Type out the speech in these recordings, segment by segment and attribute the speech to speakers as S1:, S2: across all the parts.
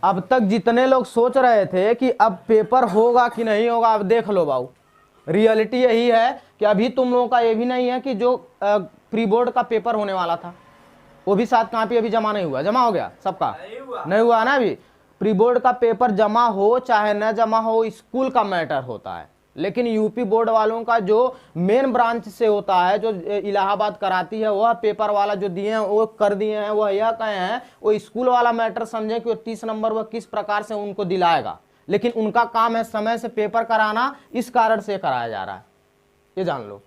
S1: अब तक जितने लोग सोच रहे थे कि अब पेपर होगा कि नहीं होगा, अब देख लो बाबू, रियलिटी यही है कि अभी तुम लोगों का ये भी नहीं है कि जो प्री बोर्ड का पेपर होने वाला था वो भी 7 कॉपी अभी जमा नहीं हुआ, जमा हो गया सबका? नहीं हुआ ना अभी। प्री बोर्ड का पेपर जमा हो चाहे न जमा हो, स्कूल का मैटर होता है, लेकिन यूपी बोर्ड वालों का जो मेन ब्रांच से होता है, जो इलाहाबाद कराती है, वह पेपर वाला जो दिए हैं वो कर दिए हैं, वह यह कहे हैं वो स्कूल वाला मैटर समझे कि वो 30 नंबर वह किस प्रकार से उनको दिलाएगा, लेकिन उनका काम है समय से पेपर कराना, इस कारण से कराया जा रहा है, ये जान लो।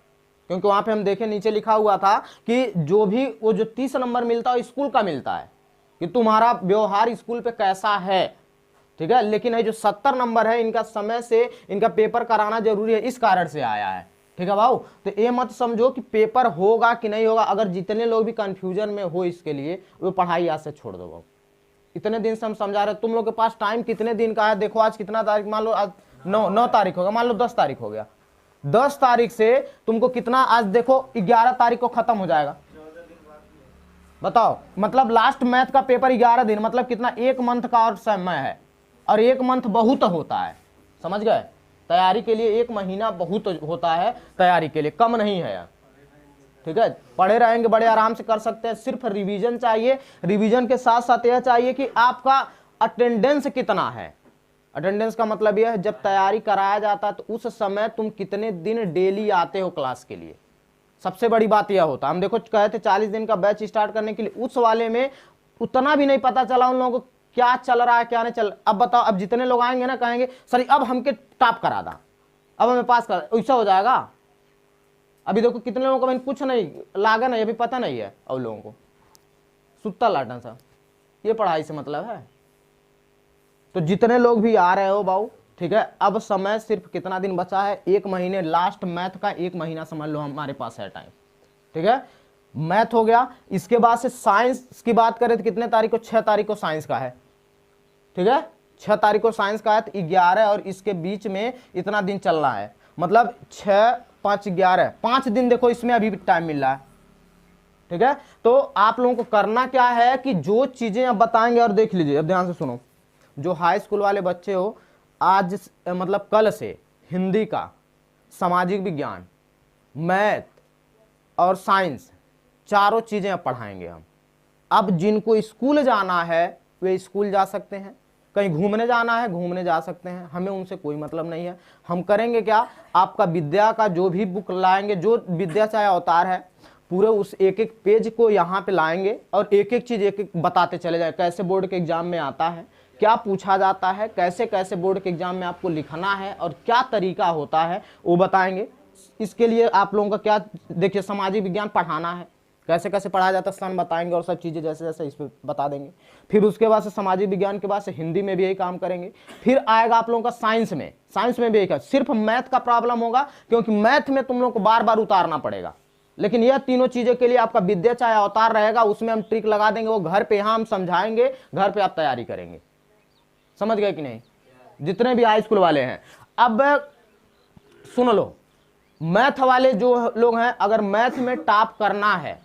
S1: क्योंकि वहां पे हम देखे नीचे लिखा हुआ था कि जो भी वो जो 30 नंबर मिलता है स्कूल का मिलता है, कि तुम्हारा व्यवहार स्कूल पे कैसा है, ठीक है। लेकिन ये जो 70 नंबर है इनका समय से इनका पेपर कराना जरूरी है, इस कारण से आया है, ठीक है भाऊ। तो ये मत समझो कि पेपर होगा कि नहीं होगा। अगर जितने लोग भी कंफ्यूजन में हो इसके लिए, वो पढ़ाई आज से छोड़ दो भाऊ। इतने दिन से हम समझा रहे, तुम लोग के पास टाइम कितने दिन का है? देखो आज कितना तारीख, मान लो आज 9 तारीख हो गया, मान लो 10 तारीख हो गया, 10 तारीख से तुमको कितना, आज देखो 11 तारीख को खत्म हो जाएगा, बताओ। मतलब लास्ट मैथ का पेपर 11 दिन, मतलब कितना, 1 मंथ का और समय है, और 1 मंथ बहुत होता है, समझ गए? तैयारी के लिए 1 महीना बहुत होता है, तैयारी के लिए कम नहीं है यार, ठीक है। पढ़े रहेंगे बड़े आराम से कर सकते हैं, सिर्फ रिवीजन चाहिए। रिवीजन के साथ साथ यह चाहिए कि आपका अटेंडेंस कितना है। अटेंडेंस का मतलब यह है जब तैयारी कराया जाता है तो उस समय तुम कितने दिन डेली आते हो क्लास के लिए, सबसे बड़ी बात यह होता है। हम देखो कहे थे 40 दिन का बैच स्टार्ट करने के लिए, उस वाले में उतना भी नहीं पता चला उन लोगों को क्या चल रहा है क्या नहीं चल। अब बताओ, अब जितने लोग आएंगे ना कहेंगे सर अब हमके टॉप करा दा, अब हमें पास करा, ऐसा हो जाएगा। अभी देखो कितने लोगों को मैंने कुछ नहीं लागा नहीं, अभी पता नहीं है, अब लोगों को सुत्ता लाटन सा, ये पढ़ाई से मतलब है। तो जितने लोग भी आ रहे हो बाबू, ठीक है, अब समय सिर्फ कितना दिन बचा है, 1 महीने, लास्ट मैथ का 1 महीना समझ लो हमारे पास है टाइम, ठीक है। मैथ हो गया, इसके बाद से साइंस की बात करें तो कितने तारीख को, 6 तारीख को साइंस का है, ठीक है, 6 तारीख को साइंस का है, तो 11 और इसके बीच में इतना दिन चल रहा है, मतलब 6, 5, 11, 5 दिन देखो इसमें अभी भी टाइम मिल रहा है, ठीक है। तो आप लोगों को करना क्या है कि जो चीजें अब बताएंगे, और देख लीजिए अब ध्यान से सुनो, जो हाई स्कूल वाले बच्चे हो, आज मतलब कल से हिंदी का, सामाजिक विज्ञान, मैथ और साइंस, चारों चीजें अब पढ़ाएंगे हम। अब जिनको स्कूल जाना है वे स्कूल जा सकते हैं, कहीं घूमने जाना है घूमने जा सकते हैं, हमें उनसे कोई मतलब नहीं है। हम करेंगे क्या, आपका विद्या का जो भी बुक लाएंगे, जो विद्या चाहे अवतार है, पूरे उस एक एक पेज को यहाँ पे लाएंगे और एक एक चीज एक एक बताते चले जाए, कैसे बोर्ड के एग्जाम में आता है, क्या पूछा जाता है, कैसे कैसे बोर्ड के एग्जाम में आपको लिखना है और क्या तरीका होता है वो बताएंगे। इसके लिए आप लोगों का क्या, देखिए सामाजिक विज्ञान पढ़ाना है, कैसे कैसे पढ़ाया जाता है सन बताएंगे और सब चीज़ें जैसे जैसे इस पर बता देंगे। फिर उसके बाद से सामाजिक विज्ञान के बाद से हिंदी में भी यही काम करेंगे। फिर आएगा आप लोगों का साइंस में, साइंस में भी यही, सिर्फ मैथ का प्रॉब्लम होगा क्योंकि मैथ में तुम लोग को बार बार उतारना पड़ेगा, लेकिन यह तीनों चीज़ों के लिए आपका विद्या चाहे अवतार रहेगा, उसमें हम ट्रिक लगा देंगे, वो घर पे यहाँ हम समझाएंगे, घर पे आप तैयारी करेंगे। समझ गए कि नहीं, जितने भी हाई स्कूल वाले हैं। अब सुन लो, मैथ वाले जो लोग हैं, अगर मैथ में टॉप करना है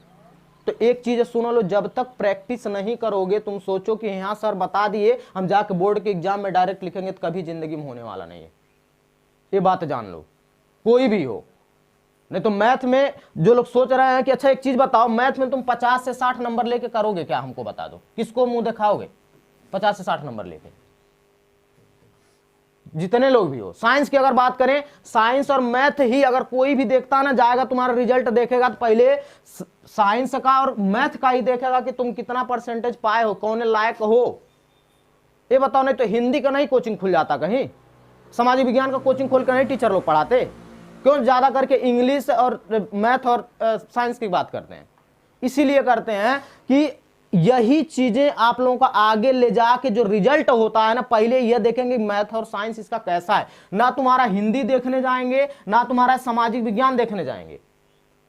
S1: तो एक चीज सुनो लो, जब तक प्रैक्टिस नहीं करोगे, तुम सोचो कि यहाँ सर बता दिए हम जाके बोर्ड के एग्जाम में डायरेक्ट लिखेंगे, तो कभी जिंदगी में होने वाला नहीं है, ये बात जान लो, कोई भी हो। नहीं तो मैथ में जो लोग सोच रहे हैं कि अच्छा एक चीज बताओ, मैथ में तुम 50 से 60 नंबर लेके करोगे क्या, हमको बता दो, किसको मुंह दिखाओगे 50 से 60 नंबर लेके? जितने लोग भी हो। साइंस की अगर बात करें, साइंस और मैथ ही अगर कोई भी देखता ना जाएगा, तुम्हारा रिजल्ट देखेगा तो पहले साइंस का और मैथ का ही देखेगा कि तुम कितना परसेंटेज पाए हो, कौन लायक हो, ये बताओ। नहीं तो हिंदी का नहीं कोचिंग खुल जाता कहीं, सामाजिक विज्ञान का कोचिंग खोल कर नहीं टीचर लोग पढ़ाते, क्यों ज्यादा करके इंग्लिश और मैथ और साइंस की बात करते हैं? इसीलिए करते हैं कि यही चीजें आप लोगों का आगे ले जाके जो रिजल्ट होता है ना, पहले यह देखेंगे मैथ और साइंस इसका कैसा है, ना तुम्हारा हिंदी देखने जाएंगे, ना तुम्हारा सामाजिक विज्ञान देखने जाएंगे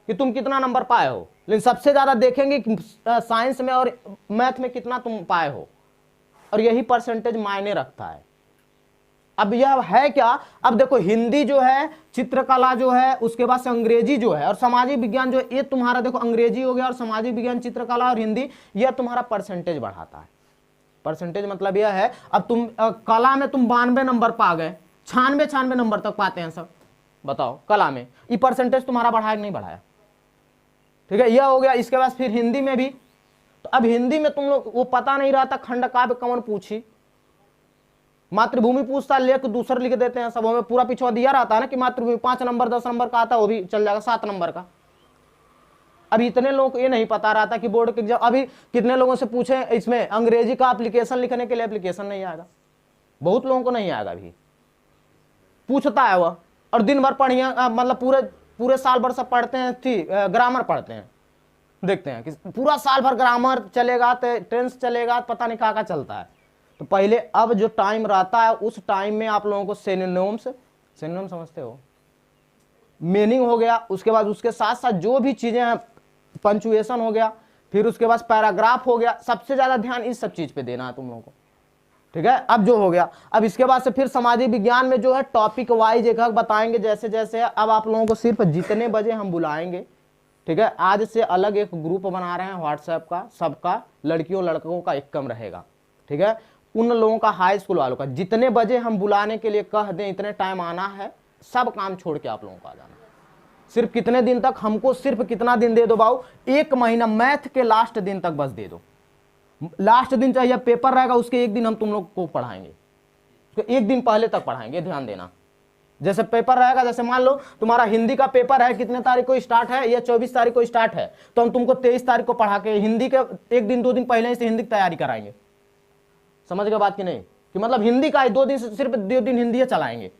S1: कि तुम कितना नंबर पाए हो, लेकिन सबसे ज्यादा देखेंगे साइंस में और मैथ में कितना तुम पाए हो, और यही परसेंटेज मायने रखता है। अब यह है क्या, अब देखो हिंदी जो है, चित्रकला जो है, उसके बाद से अंग्रेजी जो है और सामाजिक विज्ञान जो है, ये तुम्हारा देखो अंग्रेजी हो गया और सामाजिक विज्ञान, चित्रकला और हिंदी, यह तुम्हारा परसेंटेज बढ़ाता है, परसेंटेज मतलब यह है, अब तुम कला में तुम 92 नंबर पा गए, 96 नंबर तक पाते हैं सब, बताओ कला में, ये परसेंटेज तुम्हारा बढ़ाया कि नहीं बढ़ाया? ठीक है, यह हो गया। इसके बाद फिर हिंदी में भी, तो अब हिंदी में तुम लोग वो पता नहीं रहा था खंड काव्य कौन पूछी, मातृभूमि पूछता लेख दूसरा लिख देते हैं सब, हमें पूरा पिछवा दिया रहता है ना कि मातृभूमि 5 नंबर 10 नंबर का आता है, वो भी चल जाएगा 7 नंबर का। अभी इतने लोगों को ये नहीं पता रहा था कि बोर्ड के एग्जाम, अभी कितने लोगों से पूछे इसमें अंग्रेजी का एप्लीकेशन लिखने के लिए, एप्लीकेशन नहीं आएगा, बहुत लोगों को नहीं आएगा, अभी पूछता है वह, और दिन भर पढ़िए, मतलब पूरे साल भर सब पढ़ते हैं, ग्रामर पढ़ते हैं, देखते हैं कि पूरा साल भर ग्रामर चलेगा, टेंस चलेगा, पता नहीं कहाँ चलता है। तो पहले अब जो टाइम रहता है उस टाइम में आप लोगों को सिनोनिम्स समझते हो, मीनिंग हो गया, उसके बाद उसके साथ साथ जो भी चीजें हैं, पंचुएशन हो गया, फिर उसके बाद पैराग्राफ हो गया, सबसे ज्यादा ध्यान इस सब चीज पे देना है तुम लोगों को। ठीक है, अब जो हो गया, अब इसके बाद से फिर सामाजिक विज्ञान में जो है टॉपिक वाइज एक बताएंगे जैसे जैसे। अब आप लोगों को सिर्फ जितने बजे हम बुलाएंगे, ठीक है, आज से अलग एक ग्रुप बना रहे हैं व्हाट्सएप का, सबका लड़कियों लड़कों का एक कम रहेगा। ठीक है, उन लोगों का हाई स्कूल वालों का जितने बजे हम बुलाने के लिए कह दें इतने टाइम आना है, सब काम छोड़ के आप लोगों को आ जाना। सिर्फ कितने दिन तक, हमको सिर्फ कितना दिन दे दो बाबू, 1 महीना, मैथ के लास्ट दिन तक बस दे दो। लास्ट दिन चाहिए पेपर रहेगा, उसके एक दिन हम तुम लोग को पढ़ाएंगे, तो एक दिन पहले तक पढ़ाएंगे, ध्यान देना। जैसे पेपर रहेगा, जैसे मान लो तुम्हारा हिंदी का पेपर है, कितने तारीख को स्टार्ट है, या 24 तारीख को स्टार्ट है, तो हम तुमको 23 तारीख को पढ़ा के हिंदी के 1 दिन 2 दिन पहले से हिंदी की तैयारी कराएंगे। समझ गए बात कि नहीं? कि मतलब हिंदी का 2 दिन से सिर्फ 2 दिन हिंदी चलाएंगे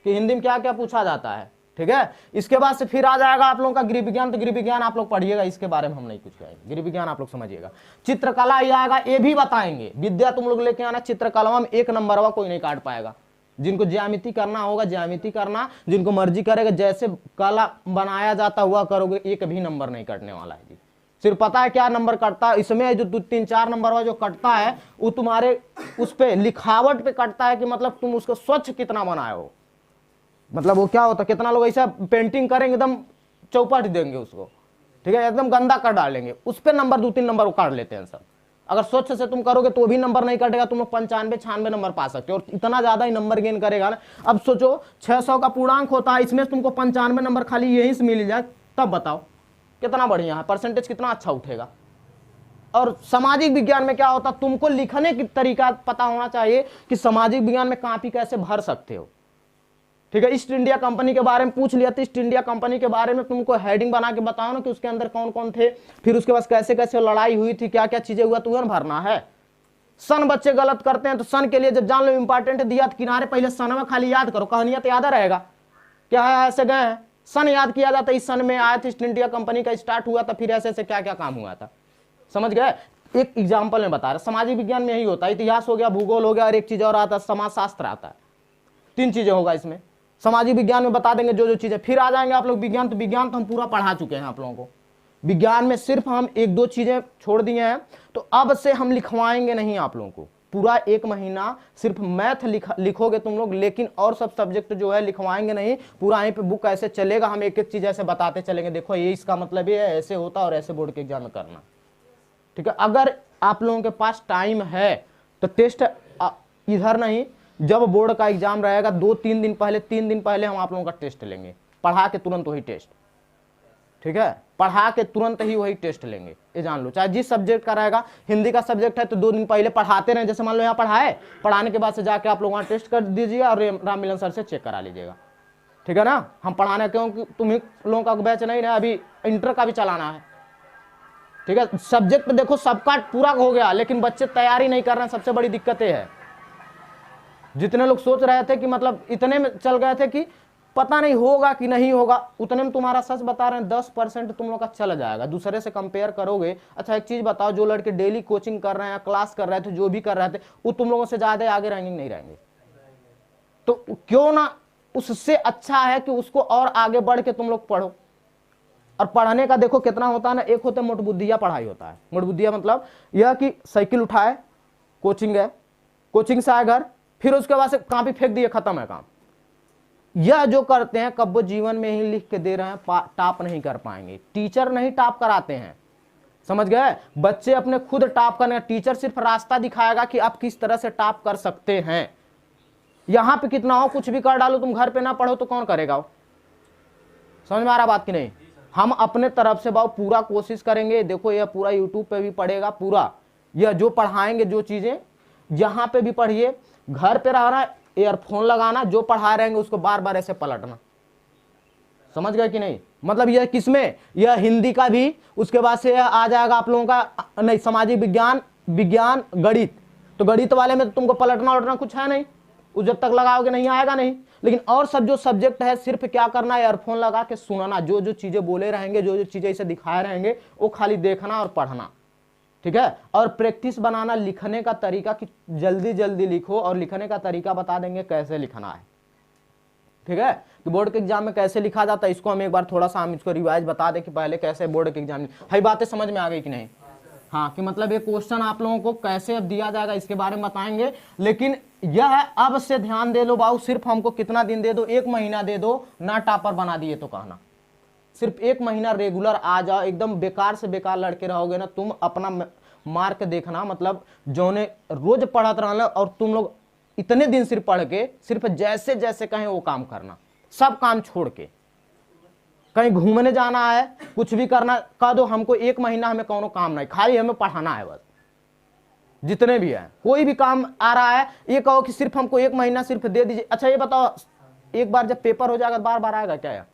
S1: कि हिंदी में क्या क्या पूछा जाता है। ठीक है, इसके बाद से फिर आ जाएगा आप लोगों का गृह विज्ञान, तो गृह विज्ञान आप लोग पढ़िएगा, इसके बारे में हम नहीं कुछ कहेंगे, गृह विज्ञान आप लोग समझिएगा। चित्रकला ये आएगा, ये भी बताएंगे, विद्या तुम लोग लेके आना, चित्रकला में 1 नंबर हुआ कोई नहीं काट पाएगा। जिनको ज्यामिति करना होगा ज्यामिति करना, जिनको मर्जी करेगा, जैसे कला बनाया जाता हुआ करोगे, 1 भी नंबर नहीं कटने वाला है जी। सिर्फ पता है क्या नंबर कटता है इसमें, जो 2-3-4 नंबर वाला जो कटता है वो तुम्हारे उस पे लिखावट पे कटता है, कि मतलब तुम उसको स्वच्छ कितना बनाए हो, मतलब वो क्या होता है, कितना लोग ऐसा पेंटिंग करेंगे एकदम चौपट देंगे उसको, ठीक है, एकदम गंदा कर डालेंगे, उस पर नंबर 2-3 नंबर वो काट लेते हैं सब। अगर स्वच्छ से तुम करोगे तो भी नंबर नहीं कटेगा, तुम लोग 95-96 नंबर पा सकते हो, और इतना ज्यादा ही नंबर गेन करेगा ना। अब सोचो 600 का पूर्णांक होता है, इसमें तुमको 95 नंबर खाली यहीं से मिल जाए, तब बताओ कितना बढ़िया है, परसेंटेज कितना अच्छा उठेगा। और सामाजिक विज्ञान में क्या होता, तुमको लिखने की तरीका पता होना चाहिए कि सामाजिक विज्ञान में कॉपी कैसे भर सकते हो। ठीक है, ईस्ट इंडिया कंपनी के बारे में पूछ लिया तो ईस्ट इंडिया कंपनी के बारे में तुमको हेडिंग बना के बताओ ना कि उसके अंदर कौन कौन थे, फिर उसके बाद कैसे कैसे लड़ाई हुई थी, क्या क्या चीजें हुआ, तुम्हें भरना है। सन बच्चे गलत करते हैं, तो सन के लिए जब जान लो इंपॉर्टेंट दिया तो किनारे पहले सन में खाली याद करो, कहानियां तो याद रहेगा, क्या है ऐसे गए हैं, सन याद किया जाता, इस सन में आया था ईस्ट इंडिया कंपनी का स्टार्ट हुआ था, फिर ऐसे ऐसे क्या क्या काम हुआ था। समझ गए? एक एग्जाम्पल में बता रहा, सामाजिक विज्ञान में यही होता है, इतिहास हो गया, भूगोल हो गया, और एक चीज और आता है समाजशास्त्र आता है, 3 चीजें होगा इसमें। सामाजिक विज्ञान में बता देंगे जो जो चीजें, फिर आ जाएंगे आप लोग विज्ञान, तो विज्ञान तो हम पूरा पढ़ा चुके हैं आप लोगों को। विज्ञान में सिर्फ हम 1-2 चीजें छोड़ दिए हैं, तो अब से हम लिखवाएंगे नहीं आप लोगों को, पूरा 1 महीना सिर्फ मैथ लिखोगे तुम लोग, लेकिन और सब सब्जेक्ट जो है लिखवाएंगे नहीं, पूरा यहीं पे बुक ऐसे चलेगा, हम एक एक चीज ऐसे बताते चलेंगे, देखो ये इसका मतलब ये ऐसे होता और ऐसे बोर्ड के एग्जाम में करना। ठीक है, अगर आप लोगों के पास टाइम है तो टेस्ट इधर नहीं, जब बोर्ड का एग्जाम रहेगा 2-3 दिन पहले, 3 दिन पहले हम आप लोगों का टेस्ट लेंगे, पढ़ा के तुरंत वही टेस्ट। ठीक है, पढ़ा के तुरंत ही वही टेस्ट लेंगे, ये जान लो। चाहे जिस सब्जेक्ट का रहेगा, हिंदी का सब्जेक्ट है तो 2 दिन पहले पढ़ाते रहे, जैसे मान लो यहाँ पढ़ाए, पढ़ाने के बाद से जाके आप लोग वहाँ टेस्ट कर दीजिए और राम मिलन सर से चेक करा लीजिएगा। ठीक है ना, हम पढ़ाने क्योंकि तुम्हें लोगों का बैच नहीं है, अभी इंटर का भी चलाना है। ठीक है, सब्जेक्ट देखो सबका पूरा हो गया, लेकिन बच्चे तैयारी नहीं कर रहे हैं, सबसे बड़ी दिक्कत ये है। जितने लोग सोच रहे थे कि मतलब इतने में चल गए थे कि पता नहीं होगा कि नहीं होगा, उतने में तुम्हारा सच बता रहे हैं 10% तुम लोग का चल जाएगा, दूसरे से कंपेयर करोगे। अच्छा एक चीज बताओ, जो लड़के डेली कोचिंग कर रहे हैं, क्लास कर रहे थे, जो भी कर रहे थे, वो तुम लोगों से ज्यादा आगे रहेंगे नहीं रहेंगे? तो क्यों ना, उससे अच्छा है कि उसको और आगे बढ़ के तुम लोग पढ़ो। और पढ़ने का देखो कितना होता है ना, एक होता है मोटबुद्धिया पढ़ाई होता है। मोटबुद्धिया मतलब यह कि साइकिल उठाए, कोचिंग गए, कोचिंग से आए घर, फिर उसके बाद से कॉपी फेंक दिए, खत्म है काम। यह जो करते हैं कब वो जीवन में ही लिख के दे रहे हैं, टॉप नहीं कर पाएंगे। टीचर नहीं टॉप कराते हैं, समझ गए? बच्चे अपने खुद टॉप करने, टीचर सिर्फ रास्ता दिखाएगा कि आप किस तरह से टॉप कर सकते हैं। यहां पे कितना हो कुछ भी कर डालो, तुम घर पे ना पढ़ो तो कौन करेगा? समझ में आ रहा बात कि नहीं? हम अपने तरफ से बाबू पूरा कोशिश करेंगे। देखो यह पूरा यूट्यूब पे भी पढ़ेगा, पूरा यह जो पढ़ाएंगे जो चीजें यहां पे भी पढ़िए, घर पे रहना, ईयरफोन लगाना, जो पढ़ा रहेंगे उसको बार बार ऐसे पलटना। समझ गए कि नहीं? मतलब यह किसमें, यह हिंदी का भी, उसके बाद से आ जाएगा आप लोगों का नहीं सामाजिक विज्ञान, विज्ञान, गणित। तो गणित वाले में तो तुमको पलटना उलटना कुछ है नहीं, उस जब तक लगाओगे नहीं आएगा नहीं। लेकिन और सब जो सब्जेक्ट है सिर्फ क्या करना है, ईयरफोन लगा के सुनना, जो जो चीजें बोले रहेंगे, जो जो चीजें इसे दिखाए रहेंगे वो खाली देखना और पढ़ना, ठीक है? और प्रैक्टिस बनाना, लिखने का तरीका कि जल्दी जल्दी लिखो, और लिखने का तरीका बता देंगे कैसे लिखना है, ठीक है? कि बोर्ड के एग्जाम में कैसे लिखा जाता है, इसको हम एक बार थोड़ा सा हम इसको रिवाइज बता दें कि पहले कैसे बोर्ड के एग्जाम में, है बातें समझ में आ गई कि नहीं? हाँ, कि मतलब ये क्वेश्चन आप लोगों को कैसे अब दिया जाएगा इसके बारे में बताएंगे। लेकिन यह अब से ध्यान दे लो बाबू, सिर्फ हमको कितना दिन दे दो, 1 महीना दे दो, ना टॉपर बना दिए तो कहना। सिर्फ 1 महीना रेगुलर आ जाओ, एकदम बेकार से बेकार लड़के रहोगे ना तुम, अपना मार्क देखना, मतलब जो ने रोज पढ़त रहना, और तुम लोग इतने दिन सिर्फ पढ़ के सिर्फ जैसे जैसे कहें वो काम करना, सब काम छोड़ के। कहीं घूमने जाना है, कुछ भी करना, कह दो हमको 1 महीना हमें कोनो काम नहीं, खाली हमें पढ़ाना है बस। जितने भी है कोई भी काम आ रहा है, ये कहो कि सिर्फ हमको 1 महीना सिर्फ दे दीजिए। अच्छा ये बताओ, एक बार जब पेपर हो जाएगा बार बार आएगा क्या?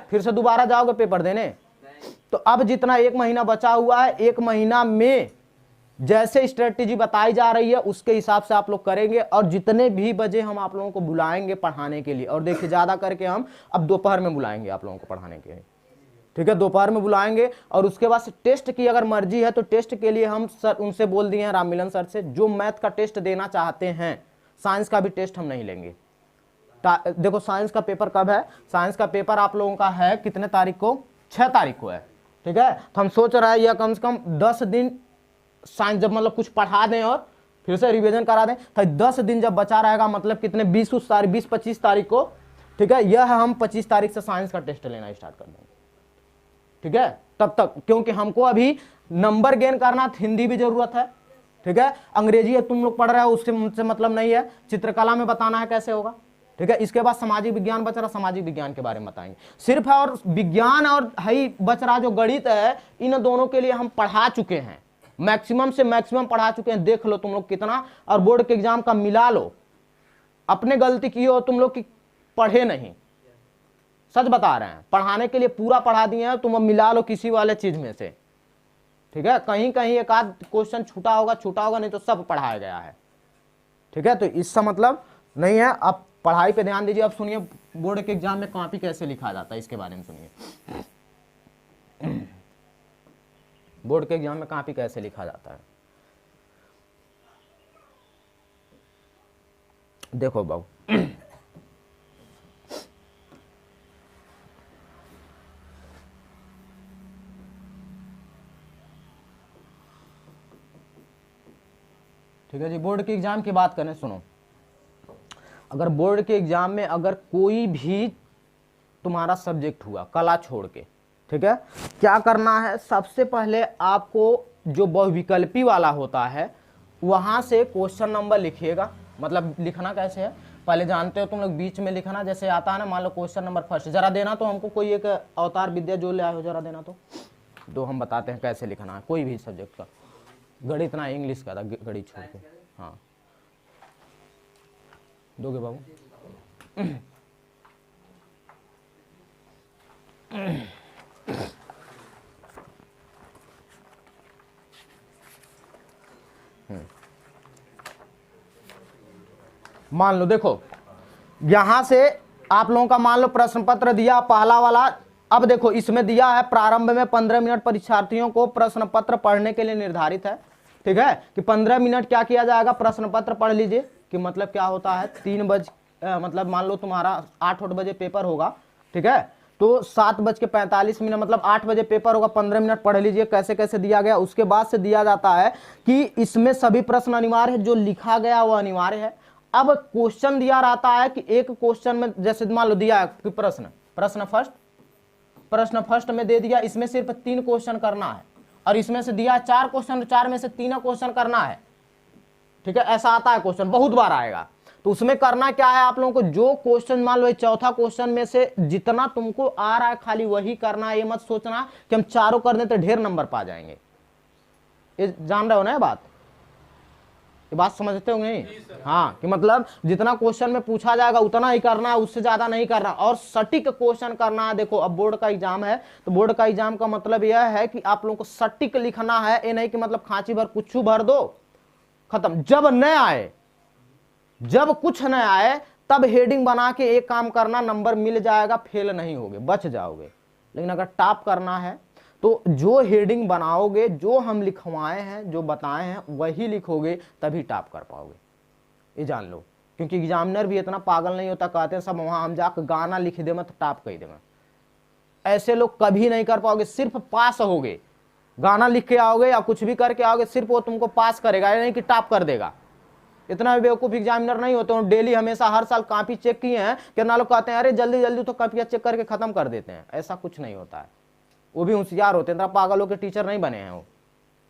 S1: फिर से दोबारा जाओगे पेपर देने? तो अब जितना 1 महीना बचा हुआ है, 1 महीना में जैसे स्ट्रेटेजी बताई जा रही है उसके हिसाब से आप लोग करेंगे। और जितने भी बजे हम आप लोगों को बुलाएंगे पढ़ाने के लिए, और देखिए ज्यादा करके हम अब दोपहर में बुलाएंगे आप लोगों को पढ़ाने के लिए, ठीक है? दोपहर में बुलाएंगे। और उसके बाद से टेस्ट की अगर मर्जी है तो टेस्ट के लिए हम सर उनसे बोल दिए हैं, राम मिलन सर से, जो मैथ का टेस्ट देना चाहते हैं, साइंस का भी टेस्ट हम नहीं लेंगे। देखो साइंस का पेपर कब है? साइंस का पेपर आप लोगों का है कितने तारीख को? 6 तारीख को है, ठीक है? तो हम सोच रहे हैं यह कम से कम 10 दिन साइंस जब मतलब कुछ पढ़ा दें और फिर से रिवीजन करा दें, तो 10 दिन जब बचा रहेगा, मतलब कितने 20-25 तारीख को, ठीक है? यह हम 25 तारीख से साइंस का टेस्ट लेना स्टार्ट कर देंगे, ठीक है? तब तक, क्योंकि हमको अभी नंबर गेन करना, हिंदी भी जरूरत है, ठीक है? अंग्रेजी है तुम लोग पढ़ रहे हो, उससे मुझसे मतलब नहीं है, चित्रकला में बताना है कैसे होगा, ठीक है? इसके बाद सामाजिक विज्ञान बच रहा, सामाजिक विज्ञान के बारे में बताएंगे सिर्फ। और विज्ञान और है बच रहा जो गणित है, इन दोनों के लिए हम पढ़ा चुके हैं, मैक्सिमम से मैक्सिमम पढ़ा चुके हैं। देख लो तुम लोग कितना, और बोर्ड के एग्जाम का मिला लो। अपने गलती की हो तुम लोग की पढ़े नहीं, सच बता रहे हैं, पढ़ाने के लिए पूरा पढ़ा दिए हैं, तुम मिला लो किसी वाले चीज में से, ठीक है? कहीं कहीं एक आध क्वेश्चन छूटा होगा, नहीं तो सब पढ़ाया गया है, ठीक है? तो इसका मतलब नहीं है। अब पढ़ाई पे ध्यान दीजिए। अब सुनिए बोर्ड के एग्जाम में कॉपी कैसे लिखा जाता है इसके बारे में सुनिए। बोर्ड के एग्जाम में कॉपी कैसे लिखा जाता है, देखो बाबू। ठीक है जी, बोर्ड के एग्जाम की बात करें, सुनो। अगर बोर्ड के एग्जाम में अगर कोई भी तुम्हारा सब्जेक्ट हुआ कला छोड़ के, ठीक है, क्या करना है? सबसे पहले आपको जो बहुविकल्पी वाला होता है वहां से क्वेश्चन नंबर लिखिएगा। मतलब लिखना कैसे है पहले जानते हो तुम लोग, बीच में लिखना जैसे आता है ना, मान लो क्वेश्चन नंबर फर्स्ट, जरा देना तो हमको कोई एक अवतार विद्या जो ले आए हो, जरा देना तो हम बताते हैं कैसे लिखना है कोई भी सब्जेक्ट का। गणित ना, इंग्लिश का था, गणित छोड़ के। हाँ दोगे बाबू? मान लो देखो यहां से आप लोगों का मान लो प्रश्न पत्र दिया पहला वाला। अब देखो इसमें दिया है प्रारंभ में 15 मिनट परीक्षार्थियों को प्रश्न पत्र पढ़ने के लिए निर्धारित है, ठीक है? कि 15 मिनट क्या किया जाएगा? प्रश्न पत्र पढ़ लीजिए। कि मतलब क्या होता है, 3 बज मतलब मान लो तुम्हारा 8 बजे पेपर होगा, ठीक है? तो 7:45 मतलब 8 बजे पेपर होगा, 15 मिनट पढ़ लीजिए कैसे कैसे दिया गया। उसके बाद से दिया जाता है कि इसमें सभी प्रश्न अनिवार्य है, जो लिखा गया वो अनिवार्य है। अब क्वेश्चन दिया रहता है कि एक क्वेश्चन में जैसे मान लो दिया है कि प्रश्न फर्स्ट में दे दिया, इसमें सिर्फ 3 क्वेश्चन करना है। और इसमें से दिया 4 क्वेश्चन, 4 में से 3 क्वेश्चन करना है, ठीक है, ऐसा आता है क्वेश्चन, बहुत बार आएगा। तो उसमें करना क्या है आप लोगों को, जो क्वेश्चन मान लो चौथा क्वेश्चन में से जितना तुमको आ रहा है खाली वही करना है। ये मत सोचना कि हम चारों कर दें तो ढेर नंबर पा जाएंगे। ये जान रहे हो ना, ये बात समझते होंगे नहीं? हाँ, कि मतलब जितना क्वेश्चन में पूछा जाएगा उतना ही करना है, उससे ज्यादा नहीं करना, और सटीक क्वेश्चन करना है। देखो अब बोर्ड का एग्जाम है, तो बोर्ड का एग्जाम का मतलब यह है कि आप लोगों को सटीक लिखना है। ये नहीं कि मतलब खांची भर कुछ भर दो, खत्म। जब न आए, जब कुछ न आए तब हेडिंग बना के एक काम करना, नंबर मिल जाएगा, फेल नहीं होगे, बच जाओगे। लेकिन अगर टॉप करना है तो जो हेडिंग बनाओगे, जो हम लिखवाए हैं, जो बताए हैं वही लिखोगे, तभी टॉप कर पाओगे। ये जान लो, क्योंकि एग्जामिनर भी इतना पागल नहीं होता, कहते हैं सब वहां हम जाकर गाना लिख दे तो टॉप कह दे। ऐसे लोग कभी नहीं कर पाओगे, सिर्फ पास होगे। गाना लिख के आओगे या कुछ भी करके आओगे, सिर्फ वो तुमको पास करेगा, नहीं कि टॉप कर देगा। इतना भी बेवकूफ एग्जामिनर नहीं होते। डेली हमेशा हर साल कॉपी चेक किए हैं, कितना लोग कहते हैं अरे जल्दी जल्दी तो कॉपियां चेक करके खत्म कर देते हैं। ऐसा कुछ नहीं होता है, वो भी होशियार होते हैं, इतना पागलों के टीचर नहीं बने हैं वो,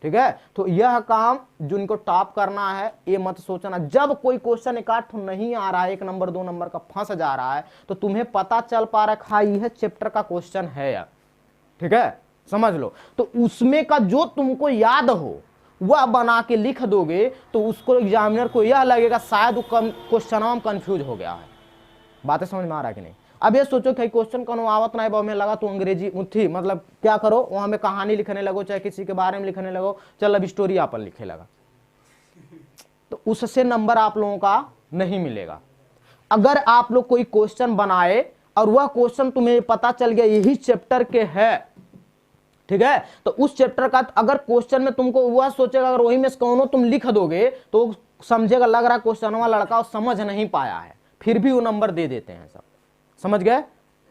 S1: ठीक है। तो यह काम जिनको टॉप करना है, ये मत सोचना। जब कोई क्वेश्चन एक आठ नहीं आ रहा है, 1 नंबर 2 नंबर का फंस जा रहा है, तो तुम्हें पता चल पा रहा है यह चैप्टर का क्वेश्चन है यार, ठीक है, समझ लो। तो उसमें का जो तुमको याद हो वह बना के लिख दोगे, तो उसको एग्जामिनर को यह लगेगा शायद वो क्वेश्चन में कंफ्यूज हो गया है। बातें समझ में आ रहा है कि नहीं? अब ये सोचो कि क्वेश्चन कौन आवत ना है, में लगा तो अंग्रेजी थी, मतलब क्या करो, वहां में कहानी लिखने लगो, चाहे किसी के बारे में लिखने लगो, चल अब स्टोरी आप लिखे लगा, तो उससे नंबर आप लोगों का नहीं मिलेगा। अगर आप लोग कोई क्वेश्चन बनाए और वह क्वेश्चन तुम्हें पता चल गया यही चैप्टर के है, ठीक है, तो उस चैप्टर का अगर क्वेश्चन में तुमको वह सोचेगा, अगर वही में से कौनो तुम लिख दोगे तो समझेगा लग रहा क्वेश्चन वाला लड़का समझ नहीं पाया है, फिर भी वो नंबर दे देते हैं सब। समझ गए?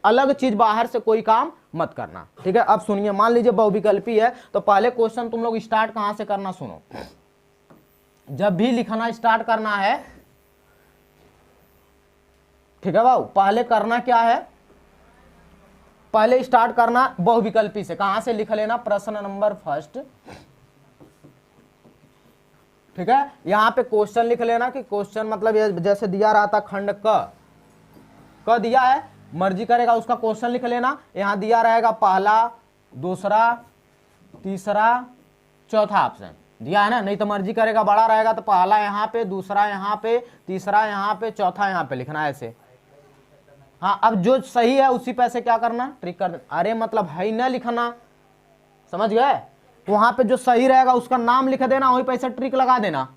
S1: अलग चीज बाहर से कोई काम मत करना, ठीक है। अब सुनिए, मान लीजिए बहुविकल्पी है, तो पहले क्वेश्चन तुम लोग स्टार्ट कहां से करना, सुनो। जब भी लिखना स्टार्ट करना है, ठीक है बाबू, पहले करना क्या है, पहले स्टार्ट करना बहुविकल्पी से। कहां से लिख लेना, प्रश्न नंबर फर्स्ट, ठीक है। यहां पे क्वेश्चन लिख लेना कि क्वेश्चन मतलब ये जैसे दिया रहा था खंड क दिया है, मर्जी करेगा उसका क्वेश्चन लिख लेना। यहां दिया रहेगा पहला, दूसरा, तीसरा, चौथा ऑप्शन दिया है ना, नहीं तो मर्जी करेगा बड़ा रहेगा तो पहला यहां पे, दूसरा यहां पे, तीसरा यहां पे, चौथा यहां पे लिखना है ऐसे। हाँ, अब जो सही है उसी पे से क्या करना, ट्रिक कर देना। अरे मतलब है ना लिखना, समझ गए? वहां पे जो सही रहेगा उसका नाम लिख देना, वहीं पैसे ट्रिक लगा देना,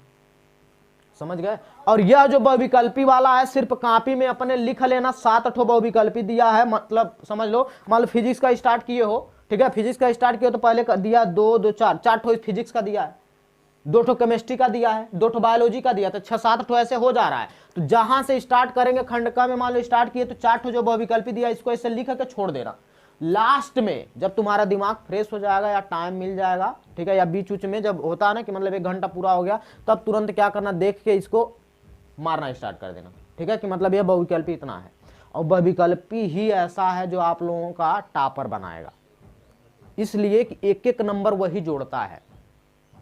S1: समझ गए? और यह जो बहुविकल्पी वाला है सिर्फ कॉपी में अपने लिख लेना। 7 ठो बहुविकल्पी दिया है, मतलब समझ लो, मान लो फिजिक्स का स्टार्ट किए हो, ठीक है, फिजिक्स का स्टार्ट किए हो तो पहले दिया 2 2 4 ठो फिजिक्स का दिया है, 2 ठो केमिस्ट्री का दिया है, 2 ठो बायोलॉजी का दिया, तो 6-7 ठो ऐसे हो जा रहा है। तो जहां से स्टार्ट करेंगे खंड का में मान लो स्टार्ट किए तो 4 ठो जो बहुविकल्पी दिया इसको ऐसे लिख के छोड़ देना। लास्ट में जब तुम्हारा दिमाग फ्रेश हो जाएगा या टाइम मिल जाएगा, ठीक है, या बीच उच में जब होता है ना कि मतलब 1 घंटा पूरा हो गया, तब तुरंत क्या करना, देख के इसको मारना स्टार्ट कर देना, ठीक है, कि मतलब यह बहुविकल्पी इतना है। और बहुविकल्पी ही ऐसा है जो आप लोगों का टॉपर बनाएगा, इसलिए कि 1-1 नंबर वही जोड़ता है।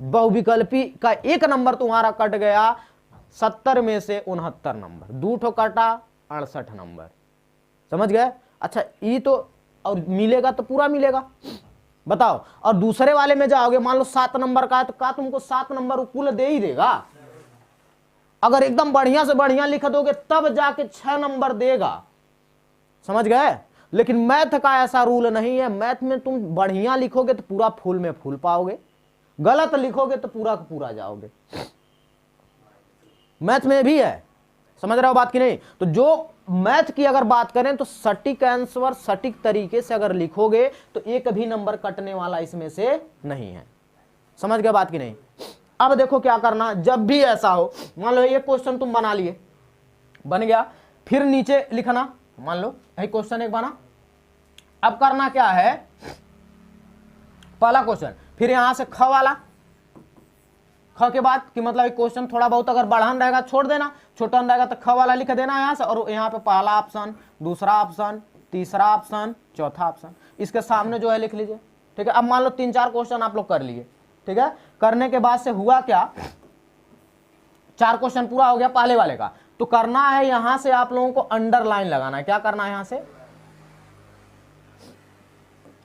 S1: बहुविकल्पी का 1 नंबर तुम्हारा कट गया, 70 में से 69 नंबर, 2 ठो कटा 68 नंबर, समझ गए? अच्छा, ये तो और मिलेगा तो पूरा मिलेगा, बताओ। और दूसरे वाले में जाओगे, मान लो 7 नंबर का है तो का तुमको 7 नंबर कुल दे ही देगा। अगर एकदम बढ़िया से बढ़िया लिख दोगे तब जाके 6 नंबर देगा, समझ गए? लेकिन मैथ का ऐसा रूल नहीं है। मैथ में तुम बढ़िया लिखोगे तो पूरा फुल में फुल पाओगे, गलत लिखोगे तो पूरा का पूरा जाओगे। मैथ में भी है, समझ रहे हो बात की नहीं? तो जो मैथ की अगर बात करें तो सटीक आंसर सटीक तरीके से अगर लिखोगे तो एक भी नंबर कटने वाला इसमें से नहीं है, समझ गए बात की नहीं? अब देखो क्या करना, जब भी ऐसा हो, मान लो ये क्वेश्चन तुम बना लिए, बन गया, फिर नीचे लिखना, मान लो यही क्वेश्चन एक बना। अब करना क्या है, पहला क्वेश्चन, फिर यहां से ख वाला, ख के बाद कि मतलब क्वेश्चन थोड़ा बहुत अगर बढ़ान रहेगा छोड़ देना, छोटा रहेगा तो ख वाला लिख देना यहां से, और यहां पे पहला ऑप्शन, दूसरा ऑप्शन, तीसरा ऑप्शन, चौथा ऑप्शन, इसके सामने जो है लिख लीजिए, ठीक है। अब मान लो 3-4 क्वेश्चन आप लोग कर लिए, ठीक है। करने के बाद से हुआ क्या, 4 क्वेश्चन पूरा हो गया पहले वाले का। तो करना है यहां से आप लोगों को अंडरलाइन लगाना है। क्या करना है यहां से,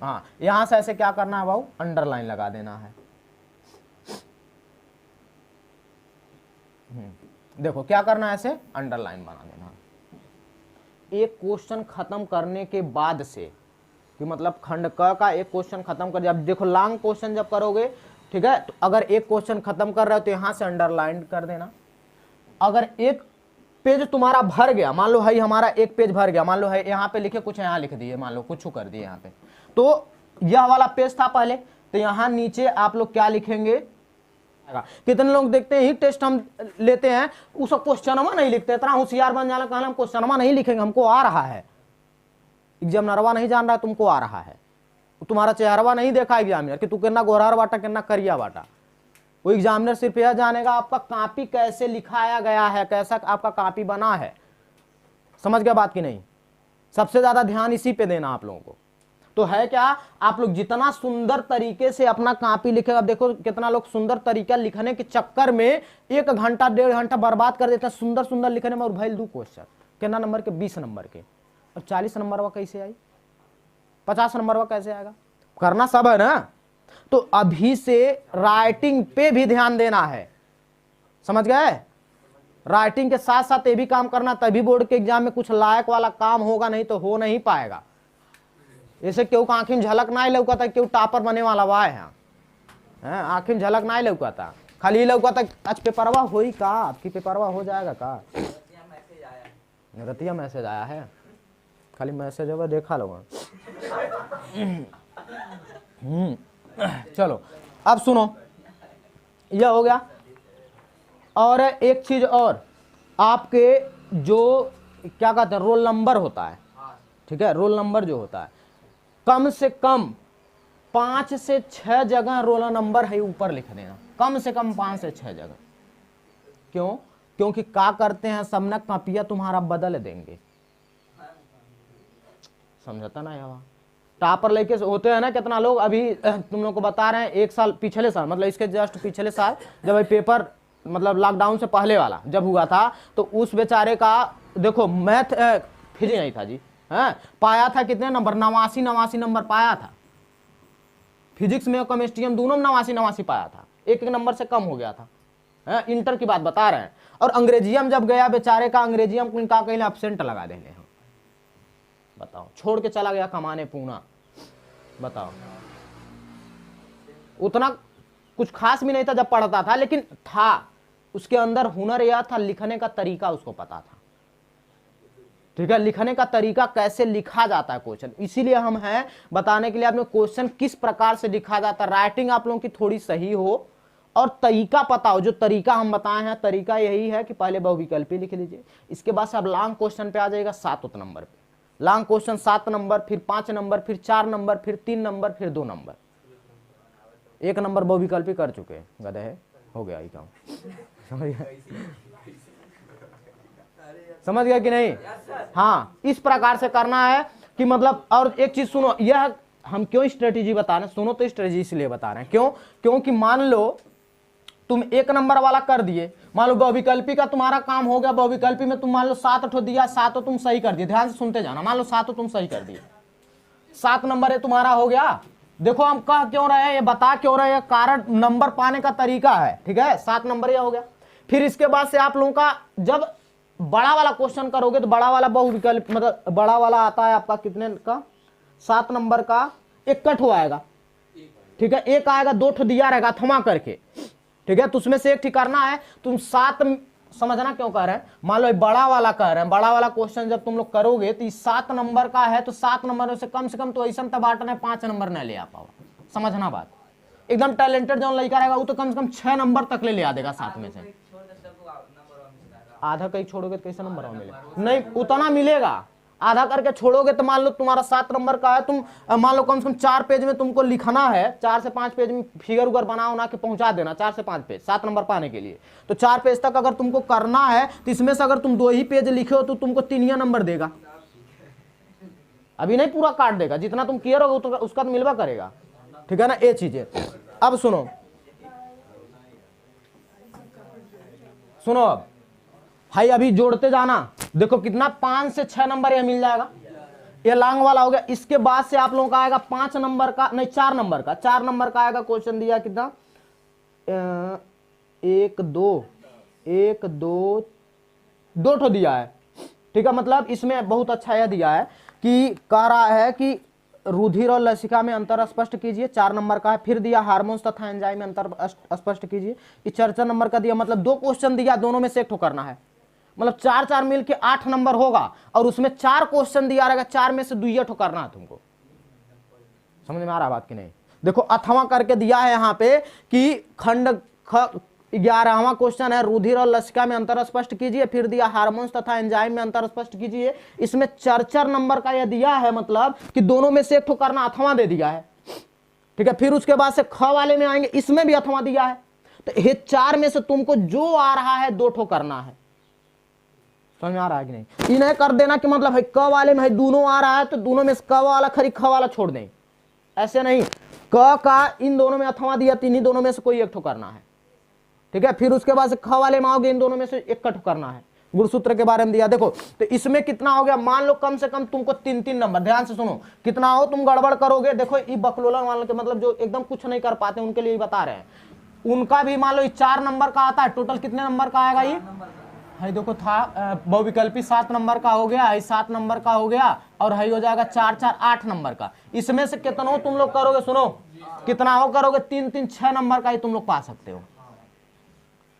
S1: हाँ यहां से ऐसे क्या करना है भाऊ, अंडरलाइन लगा देना है। देखो क्या करना है, ऐसे अंडरलाइन बना देना। एक क्वेश्चन खत्म करने के बाद से, कि मतलब खंड क का एक क्वेश्चन खत्म कर, जब देखो लॉन्ग क्वेश्चन जब करोगे, ठीक है, तो अगर एक क्वेश्चन खत्म कर रहे हो तो यहां से अंडरलाइन कर देना। अगर एक पेज तुम्हारा भर गया, मान लो है हमारा एक पेज भर गया, मान लो है यहाँ पे लिखे कुछ, यहाँ लिख दिए, मान लो कुछ कर दिए यहाँ पे, तो यह वाला पेज था पहले, तो यहाँ नीचे आप लोग क्या लिखेंगे। कितने लोग देखते हैं ही टेस्ट हम लेते हैं उस क्वेश्चनमा नहीं लिखते, इतना होशियार बन जाना, कहना हम क्वेश्चनमा नहीं लिखेंगे, हमको आ रहा है। एग्जामिनरवा नहीं जान रहा तुमको आ रहा है, तुम्हारा चेहरवा नहीं देखा एग्जामिनर कि तू कितना गोरार बाटा कितना करिया बाटा। वो एग्जामिनर सिर्फ यह जानेगा आपका कॉपी कैसे लिखाया गया है, कैसा आपका कॉपी बना है। समझ गया बात की नहीं, सबसे ज्यादा ध्यान इसी पे देना आप लोगों को। तो है क्या, आप लोग जितना सुंदर तरीके से अपना कॉपी लिखेगा, देखो कितना लोग सुंदर तरीका लिखने के चक्कर में 1 घंटा 1.5 घंटा बर्बाद कर देता है सुंदर सुंदर लिखने में, और भाई 2 क्वेश्चन कितना नंबर के, 20 नंबर के, और 40 नंबर वा कैसे आई, 50 नंबर वा कैसे आएगा। करना सब है ना। तो अभी से राइटिंग पे भी ध्यान देना है, समझ गए। राइटिंग के साथ साथ ये भी काम करना, तभी बोर्ड के एग्जाम में कुछ लायक वाला काम होगा, नहीं तो हो नहीं पाएगा। ऐसे क्यों आंखिन झलक ना लौकता, क्यों टॉपर बने वाला बा है, आंखिन झलक ना लौकता, खाली लौकता आज पेपरवा होई का, आपकी पेपरवा हो जाएगा का, रतिया मैसेज आया है, खाली मैसेज होगा देखा लोग। चलो अब सुनो, यह हो गया। और एक चीज और, आपके जो क्या कहते हैं रोल नंबर होता है, ठीक है, रोल नंबर जो होता है, कम से कम 5 से 6 जगह रोल नंबर है ऊपर लिख देना, कम से कम 5 से 6 जगह। क्यों, क्योंकि क्या करते हैं सब ना कॉपियां तुम्हारा बदल देंगे, समझता ना यार। टॉपर लेके होते हैं ना कितना लोग, अभी तुम लोग को बता रहे हैं 1 साल पिछले साल, मतलब इसके जस्ट पिछले साल जब पेपर मतलब लॉकडाउन से पहले वाला जब हुआ था, तो उस बेचारे का देखो मैथ फिजिक्स नहीं था जी, पाया था कितने नंबर, 89 नंबर पाया था। फिजिक्स में और केमिस्ट्री में दोनों में 89 पाया था, एक नंबर से कम हो गया था। इंटर की बात बता रहे हैं। और अंग्रेजी में जब गया बेचारे का, अंग्रेजी में का कहीं एब्सेंट लगा देंगे हम, बताओ, छोड़ के चला गया कमाने पूना, बताओ। उतना कुछ खास भी नहीं था जब पढ़ता था, लेकिन था उसके अंदर हुनर यह था, लिखने का तरीका उसको पता था, ठीक है, लिखने का तरीका कैसे लिखा जाता है क्वेश्चन। इसीलिए हम हैं बताने के लिए आपने क्वेश्चन किस प्रकार से लिखा जाता है, राइटिंग आप लोगों की थोड़ी सही हो और तरीका पता हो। जो तरीका हम बताए हैं, तरीका यही है कि पहले बहुविकल्पी लिख लीजिए, इसके बाद से आप लॉन्ग क्वेश्चन पे आ जाएगा 7 नंबर पे, लॉन्ग क्वेश्चन 7 नंबर, फिर 5 नंबर, फिर 4 नंबर, फिर 3 नंबर, फिर 2 नंबर। 1 नंबर बहुविकल्पी कर चुके हैं, गधे है, हो गया ये काम। समझ गया कि नहीं। हाँ, इस प्रकार से करना है कि मतलब, और एक चीज सुनो, यह हम क्यों स्ट्रेटेजी बता रहे हैं, सुनो तो स्ट्रेटेजी इसलिए बता रहे हैं, क्यों, क्योंकि मान लो तुम 1 नंबर वाला कर दिए, मान लो बहुविकल्पी का तुम्हारा काम हो गया, बहुविकल्पी में तुम मान लो 7 ठो दिया, 7 तुम सही कर दिए, ध्यान से सुनते जाना, मान लो 7 तुम सही कर दिए, 7 नंबर है तुम्हारा हो गया। देखो हम कह क्यों रहे हैं, ये बता क्यों रहे हैं, कारण नंबर पाने का तरीका है, ठीक है, 7 नंबर यह हो गया। फिर इसके बाद से आप लोगों का जब बड़ा वाला क्वेश्चन करोगे तो बड़ा वाला बहुविकल्प, मतलब बड़ा वाला आता है आपका कितने का, 7 नंबर का 1 ठो आएगा, ठीक है, 1 आएगा, 2 ठो दिया रहेगा थमा करके, ठीक है, तो उसमें से 1 ठीक करना है। तुम 7 समझना क्यों कह रहे हैं, मान लो बड़ा वाला कह रहे हैं, बड़ा वाला क्वेश्चन जब तुम लोग करोगे तो 7 नंबर का है, तो 7 नंबर में से कम तो ऐसा तबाटन है 5 नंबर न ले आ पाओ, समझना बात। एकदम टैलेंटेड जो लड़का रहेगा वो तो कम से कम 6 नंबर तक ले आ देगा 7 में से, आधा कहीं छोड़ोगे तो कैसे नंबर मिलेगा, नहीं उतना मिलेगा, आधा करके छोड़ोगे तो मान लो तुम्हारा 7 नंबर का है, तुम मान लो कम से कम 4 पेज में तुमको लिखना है, 4 से 5 पेज में फिगर उगर बना के पहुंचा देना, 4 से 5 पेज 7 नंबर पाने के लिए। तो 4 पेज तक अगर तुमको करना है तो इसमें से अगर तुम 2 ही पेज लिखे हो तो तुमको 3 नंबर देगा, अभी नहीं पूरा काट देगा, जितना तुम किए रहोगे उसका तो मिलवा करेगा। ठीक है ना, ये चीजें। अब सुनो सुनो, अब भाई अभी जोड़ते जाना, देखो कितना 5 से 6 नंबर ये मिल जाएगा, ये लॉन्ग वाला हो गया। इसके बाद से आप लोगों का आएगा 5 नंबर का, नहीं 4 नंबर का, 4 नंबर का आएगा क्वेश्चन दिया कितना, 1 2 2 ठो दिया है। ठीक है, मतलब इसमें बहुत अच्छा यह दिया है कि कह रहा है कि रुधिर और लसिका में अंतर स्पष्ट कीजिए, 4 नंबर का है। फिर दिया हार्मोन्स तथा एंजाइम में अंतर स्पष्ट कीजिए, ये 4 नंबर का दिया, मतलब 2 क्वेश्चन दिया, दोनों में से एक ठो करना है, मतलब 4 मिल के 8 नंबर होगा, और उसमें 4 क्वेश्चन दिया रहेगा, 4 में से 2 ठो करना है तुमको। समझ में आ रहा बात कि नहीं? देखो अथवा करके दिया है यहाँ पे कि खंड 11वां क्वेश्चन है, रुधिर और लसिका में अंतर स्पष्ट कीजिए। फिर दिया हार्मोन्स तथा एंजाइम में अंतर स्पष्ट कीजिए। इसमें 4 नंबर का यह दिया है, मतलब कि दोनों में से एक ठो करना, अथवा दे दिया है। ठीक है, फिर उसके बाद से ख वाले में आएंगे, इसमें भी अथवा दिया है। तो ये 4 में से तुमको जो आ रहा है 2 ठो करना है। समझ में आ रहा है कि नहीं? इन्हें कर देना कि मतलब है क वाले में है दोनों आ रहा है, तो दोनों में क वाला खरी ख वाला छोड़ दें, ऐसे नहीं, क का इन दोनों में अथवा दिया, इन्हीं दोनों में से कोई एक ठो करना है। ठीक है, फिर उसके बाद से ख वाले में आओगे, इन दोनों में से एक ठो करना है। गुणसूत्र के बारे में दिया, देखो तो इसमें कितना हो गया, मान लो कम से कम तुमको 3 नंबर, ध्यान से सुनो, कितना हो तुम गड़बड़ करोगे। देखो ये बकलोला वालों के, मतलब जो एकदम कुछ नहीं कर पाते उनके लिए बता रहे हैं, उनका भी मान लो 4 नंबर का आता है, टोटल कितने नंबर का आएगा ये है, देखो था बहुविकल्पी 7 नंबर का हो गया, है 7 नंबर का हो गया, और है हो जाएगा 4 4 8 नंबर का। इसमें से कितना हो तुम लोग करोगे, सुनो कितना हो करोगे, 3 3 6 नंबर का ही तुम लोग पा सकते हो।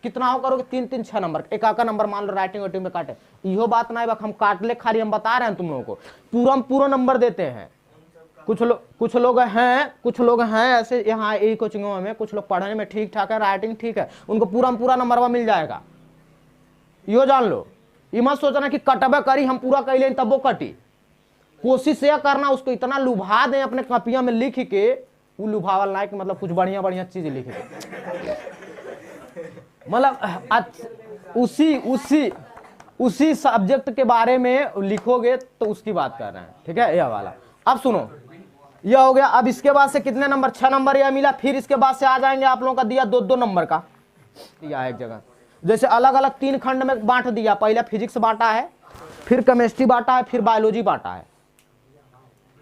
S1: कितना हो करोगे, 3 3 6 नंबर, एक आका नंबर मान लो राइटिंग वाइटिंग में काटे, इहो बात ना है हम काट ले, खाली हम बता रहे हैं तुम लोगों को, पूरा नंबर देते हैं। कुछ लोग हैं ऐसे यहाँ यही कोचिंगों में, कुछ लोग पढ़ने में ठीक ठाक है, राइटिंग ठीक है, उनको पूरा नंबर मिल जाएगा। यो जान लो, ये मत सोचना कि कटबे करी हम पूरा कर लें तब वो कटी। कोशिश यह करना उसको इतना लुभा दें अपने कॉपियां में लिख के, वो लुभावल ना कि मतलब कुछ बढ़िया चीज लिख दे, मतलब उसी सब्जेक्ट के बारे में लिखोगे तो उसकी बात कर रहे हैं। ठीक है, यह वाला। अब सुनो, यह हो गया। अब इसके बाद से कितने नंबर, 6 नंबर यह मिला। फिर इसके बाद से आ जाएंगे आप लोगों का दिया 2 नंबर का, या एक जगह जैसे अलग अलग 3 खंड में बांट दिया, पहले फिजिक्स बांटा है, फिर केमिस्ट्री बांटा है, फिर बायोलॉजी बांटा है।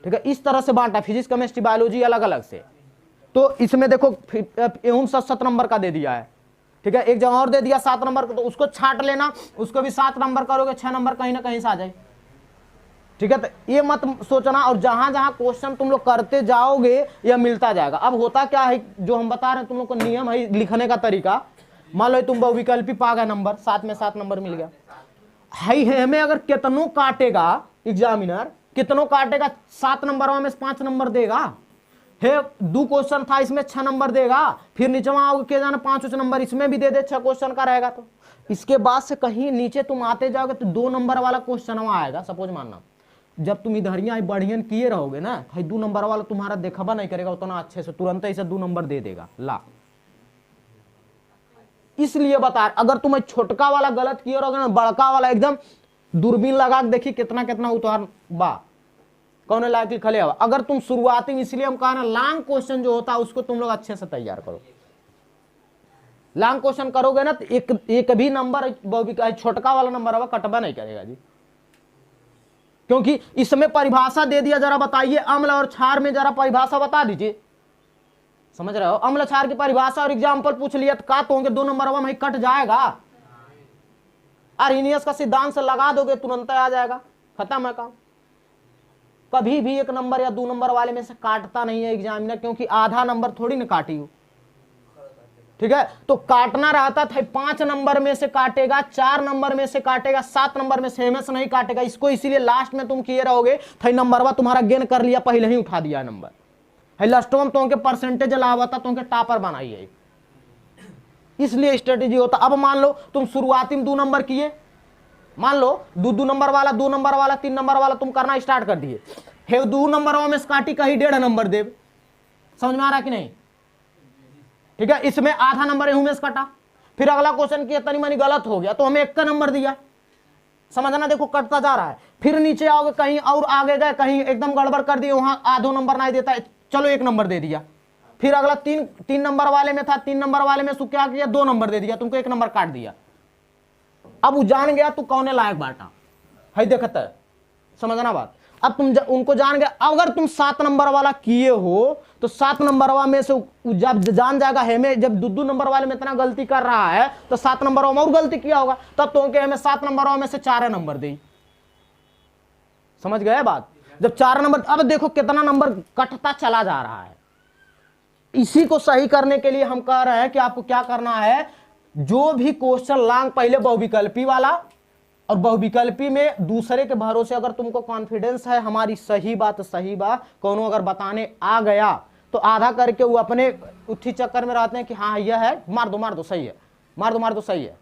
S1: ठीक है, इस तरह से बांटा, फिजिक्स केमिस्ट्री बायोलॉजी अलग अलग से। तो इसमें देखो एवं 7 नंबर का दे दिया है। ठीक है, एक जगह और दे दिया 7 नंबर का, तो उसको छांट लेना, उसको भी 7 नंबर करोगे, 6 नंबर कहीं ना कहीं से आ जाए। ठीक है, तो ये मत सोचना, और जहां जहां क्वेश्चन तुम लोग करते जाओगे यह मिलता जाएगा। अब होता क्या है, जो हम बता रहे हैं तुम लोग को नियम है लिखने का तरीका, मान लो तुम बहुविकल्पी पा गए नंबर, 7 में 7 नंबर मिल गया, हाई हमें अगर कितनों काटेगा एग्जामिनर, कितनों काटेगा, 7 नंबर में 5 नंबर देगा, है 2 क्वेश्चन था इसमें 6 नंबर देगा, फिर नीचे आओगे के जाना 5 नंबर इसमें भी दे दे, 6 क्वेश्चन का रहेगा। तो इसके बाद से कहीं नीचे तुम आते जाओगे तो 2 नंबर वाला क्वेश्चन आएगा। सपोज मानना जब तुम इधरिया बढ़िया किए रहोगे ना, 2 नंबर वाला तुम्हारा देखबा नहीं करेगा उतना अच्छे से, तुरंत ऐसे 2 नंबर दे देगा ला। इसलिए बता, अगर तुम छोटका वाला गलत किए रहोगे ना, बड़का वाला एकदम दूरबीन लगा के देखी कितना उतार बा कौन लायक लिखले हुआ। अगर तुम शुरुआती, इसलिए हम कहा ना लॉन्ग क्वेश्चन जो होता है उसको तुम लोग अच्छे से तैयार करो। लॉन्ग क्वेश्चन करोगे ना तो एक भी नंबर छोटका वाला नंबर होगा कटबा नहीं करेगा जी, क्योंकि इसमें परिभाषा दे दिया। जरा बताइए अम्ल और क्षार में जरा परिभाषा बता दीजिए, समझ रहे हो? अम्ल क्षार की परिभाषा और एग्जाम्पल पूछ लिया तो का तो होंगे 2 नंबर में कट जाएगा। आर्हेनियस का सिद्धांत से लगा दोगे तुरंत आ जाएगा, खत्म है काम। कभी भी 1 नंबर या 2 नंबर वाले में से काटता नहीं है एग्जामिनर, क्योंकि आधा नंबर थोड़ी ना काटी हो। ठीक है, तो काटना रहता था 5 नंबर में से काटेगा, 4 नंबर में से काटेगा, 7 नंबर में से नहीं काटेगा। इसको इसीलिए लास्ट में तुम किए रहोगे, नंबरवा तुम्हारा गेन कर लिया, पहले ही उठा दिया नंबर, है लास्ट में तुमके परसेंटेज लावता, तुमके टॉपर बनाइए, इसलिए स्ट्रेटेजी होता। अब मान लो तुम शुरुआती में 2 नंबर किए, मान लो 2 नंबर वाला, 2 नंबर वाला, 3 नंबर वाला तुम करना स्टार्ट कर दिए, हे 2 नंबर में से काटी कहीं 1.5 नंबर दे। समझ में आ रहा कि नहीं? ठीक है, इसमें आधा नंबर में से कटा, फिर अगला क्वेश्चन किया तनी मनी गलत हो गया तो हमें 1 का नंबर दिया। समझना, देखो कटता जा रहा है। फिर नीचे आओगे कहीं और आगे गए, कहीं एकदम गड़बड़ कर दिए, वहां आधो नंबर नहीं देता है, चलो 1 नंबर दे दिया। फिर अगला तीन नंबर वाले में था, 3 नंबर वाले में तू क्या किया, 2 नंबर दे दिया, तुमको 1 नंबर काट दिया। अब वो जान गया तू कौन है लायक बाटा है, देखता है, समझना बात। अब तुम उनको जान गए, अगर तुम 7 नंबर वाला किए हो तो 7 नंबर वाला में से जब जान जाएगा हमें, जब 2 नंबर वाले में इतना गलती कर रहा है तो 7 नंबर में और गलती किया होगा, तब तो हमें 7 नंबर में से 4 नंबर दे। समझ गए बात। जब 4 नंबर, अब देखो कितना नंबर कटता चला जा रहा है। इसी को सही करने के लिए हम कह रहे हैं कि आपको क्या करना है, जो भी क्वेश्चन लॉन्ग, पहले बहुविकल्पी वाला, और बहुविकल्पी में दूसरे के भरोसे अगर तुमको कॉन्फिडेंस है हमारी सही बात कोनो अगर बताने आ गया तो आधा करके वो अपने उठी चक्कर में रहते हैं कि हाँ यह है, मार दो सही है, मार दो सही है।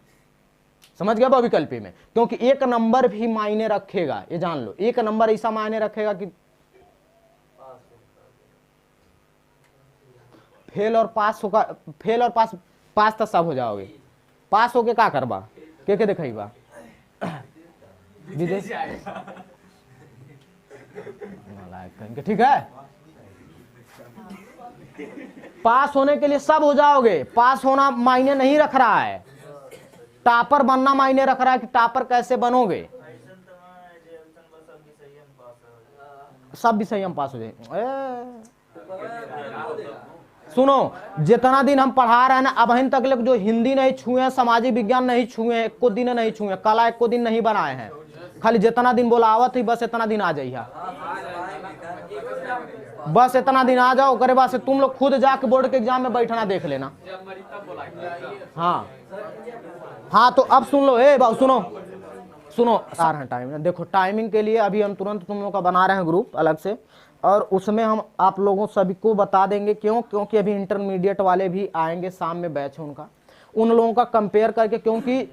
S1: समझ गया बहुविकल्पी में, क्योंकि 1 नंबर भी मायने रखेगा, ये जान लो, 1 नंबर ऐसा मायने रखेगा कि फेल और पास होगा, फेल और पास तो सब हो जाओगे, पास होके क्या करबा, के दिखाईबा विदेश, ठीक है। पास होने के लिए सब हो जाओगे, पास होना मायने नहीं रख रहा है, टॉपर बनना मायने रख रहा है कि टॉपर कैसे बनोगे। सब विषय हम पास हो जाए। सुनो, जितना दिन हम पढ़ा रहे हैं ना, अब तक लोग जो हिंदी नहीं छुए, सामाजिक विज्ञान नहीं छुए, एको दिन नहीं छुए, कला एको दिन नहीं बनाए हैं, खाली जितना दिन बोलावत ही बस इतना दिन आ जाइए, बस इतना दिन आ जाओ, करे बाद से तुम लोग खुद जाके बोर्ड के एग्जाम में बैठना देख लेना। हाँ तो अब सुन लो, बाबू सुनो आ रहे हैं टाइम, देखो टाइमिंग के लिए अभी हम तुरंत तुम लोग का बना रहे हैं ग्रुप अलग से, और उसमें हम आप लोगों सभी को बता देंगे, क्योंकि अभी इंटरमीडिएट वाले भी आएंगे, शाम में बैच है उनका, उन लोगों का कंपेयर करके, क्योंकि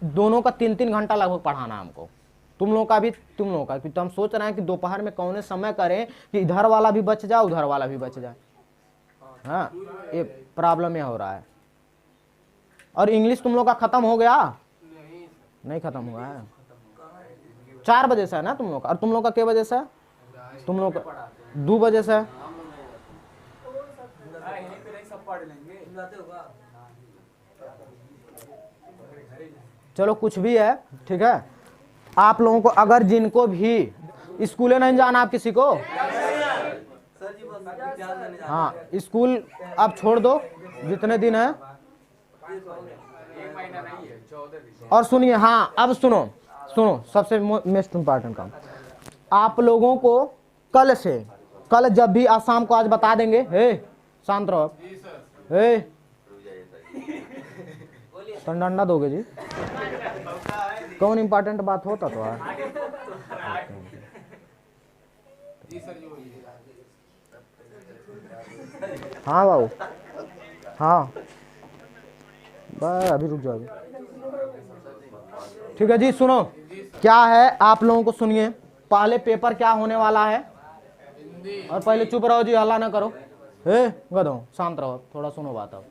S1: दोनों का 3-3 घंटा लगभग पढ़ाना है हमको, तुम लोगों का भी, तो हम सोच रहे हैं कि दोपहर में कौन समय करें कि इधर वाला भी बच जाए उधर वाला भी बच जाए। हाँ ये प्रॉब्लम ये हो रहा है। और इंग्लिश तुम लोग का खत्म हो गया? नहीं खत्म हुआ है, 4 बजे से है ना तुम लोग का, और तुम लोग का कितने बजे से है? तुम लोग का 2 बजे से है। चलो कुछ भी है, ठीक है। आप लोगों को अगर जिनको भी स्कूले नहीं जाना, आप किसी को, हाँ स्कूल आप छोड़ दो जितने दिन है, और सुनिए, हाँ अब सुनो सबसे मोस्ट इम्पॉर्टेंट काम, आप लोगों को कल जब भी आज शाम को आज बता देंगे, शांत रहो, डंडा दोगे जी, कौन इम्पोर्टेंट बात होता तो हाँ बाबू, हाँ बस अभी रुक जाओ, ठीक है जी। सुनो क्या है, आप लोगों को सुनिए, पहले पेपर क्या होने वाला है, और पहले चुप रहो जी, हल्ला ना करो, गधो शांत रहो, थोड़ा सुनो बात। अब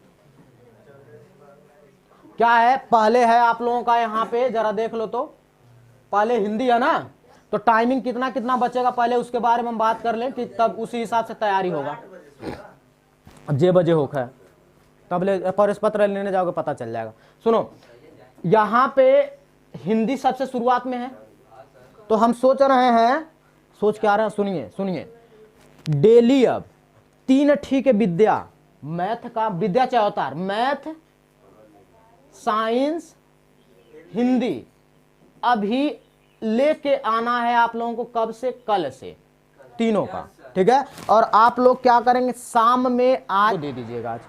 S1: क्या है, पहले है आप लोगों का यहाँ पे जरा देख लो, तो पहले हिंदी है ना, तो टाइमिंग कितना बचेगा पहले उसके बारे में हम बात कर लें, कि तब उसी हिसाब से तैयारी होगा। जे बजे होगा तब ले प्रवेश पत्र लेने जाओगे, पता चल जाएगा। सुनो यहाँ पे हिंदी सबसे शुरुआत में है, तो हम सोच रहे हैं, सोच क्या रहे हैं, सुनिए डेली अब 3 ठीक है विद्या, मैथ का विद्या चाहे अवतार, मैथ साइंस हिंदी अभी लेके आना है आप लोगों को, कब से, कल से, तीनों का, ठीक है। और आप लोग क्या करेंगे, शाम में आज दे दीजिएगा, आज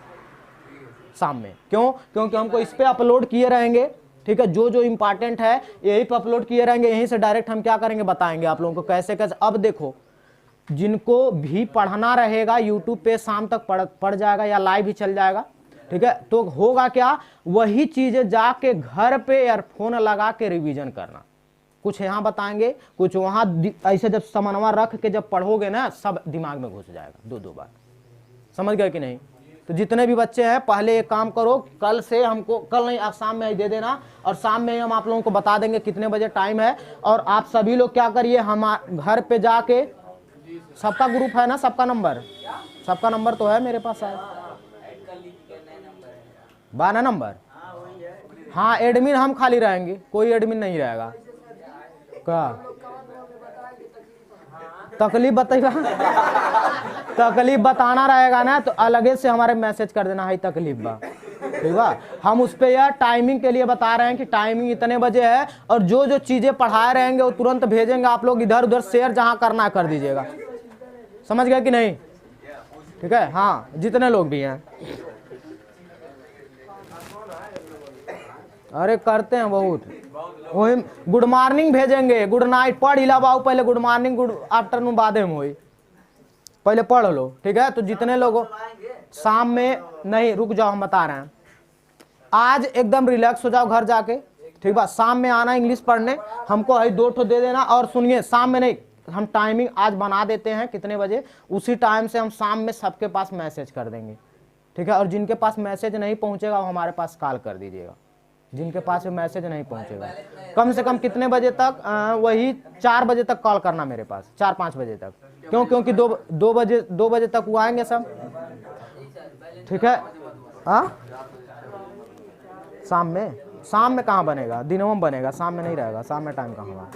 S1: शाम में, क्योंकि हमको इस पे अपलोड किए रहेंगे, ठीक है, जो इंपॉर्टेंट है यही पे अपलोड किए रहेंगे, यहीं से डायरेक्ट हम क्या करेंगे बताएंगे आप लोगों को कैसे। अब देखो जिनको भी पढ़ना रहेगा यूट्यूब पे शाम तक पढ़ जाएगा, या लाइव ही चल जाएगा, ठीक है। तो होगा क्या, वही चीजें जाके घर पे ईयरफोन लगा के रिवीजन करना, कुछ यहाँ बताएंगे कुछ वहां, ऐसे जब समन्वय रख के जब पढ़ोगे ना, सब दिमाग में घुस जाएगा 2 बार। समझ गए कि नहीं? तो जितने भी बच्चे हैं पहले एक काम करो, कल से हमको, कल नहीं आज शाम में दे देना, और शाम में हम आप लोगों को बता देंगे कितने बजे टाइम है। और आप सभी लोग क्या करिए, हम घर पे जाके, सबका ग्रुप है ना, सबका नंबर सबका नंबर तो है मेरे पास है। 12 नंबर, हाँ एडमिन हम खाली रहेंगे, कोई एडमिन नहीं रहेगा। क्या तकलीफ बताएगा? तकलीफ बताना रहेगा ना तो अलगे से हमारे मैसेज कर देना, है तकलीफ बा, ठीक बा। हम उस पे यार टाइमिंग के लिए बता रहे हैं कि टाइमिंग इतने बजे है, और जो जो चीजें पढ़ा रहेंगे वो तुरंत भेजेंगे। आप लोग इधर उधर शेयर जहां करना है कर दीजिएगा, समझ गए कि नहीं? ठीक है, हाँ जितने लोग भी हैं। अरे करते हैं बहुत, वही गुड मॉर्निंग भेजेंगे, गुड नाइट पढ़ इला बाबू, पहले गुड मॉर्निंग गुड आफ्टरनून बाद में हुई, पहले पढ़ लो, ठीक है। तो जितने लोगों शाम में नहीं, रुक जाओ हम बता रहे हैं। आज एकदम रिलैक्स हो जाओ घर जाके, ठीक बा। शाम में आना इंग्लिश पढ़ने, हमको है 2 ठो दे देना। और सुनिए, शाम में नहीं, हम टाइमिंग आज बना देते हैं कितने बजे, उसी टाइम से हम शाम में सबके पास मैसेज कर देंगे, ठीक है। और जिनके पास मैसेज नहीं पहुंचेगा वो हमारे पास कॉल कर दीजिएगा, जिनके पास मैसेज नहीं पहुंचेगा। कम से कम कितने बजे तक? वही 4 बजे तक कॉल करना मेरे पास, 4-5 बजे तक। क्यों? क्योंकि 2 बजे तक वो आएंगे सब, ठीक है। हाँ शाम में कहाँ बनेगा? दिनों में बनेगा, शाम में नहीं रहेगा। शाम में टाइम कहाँ होगा,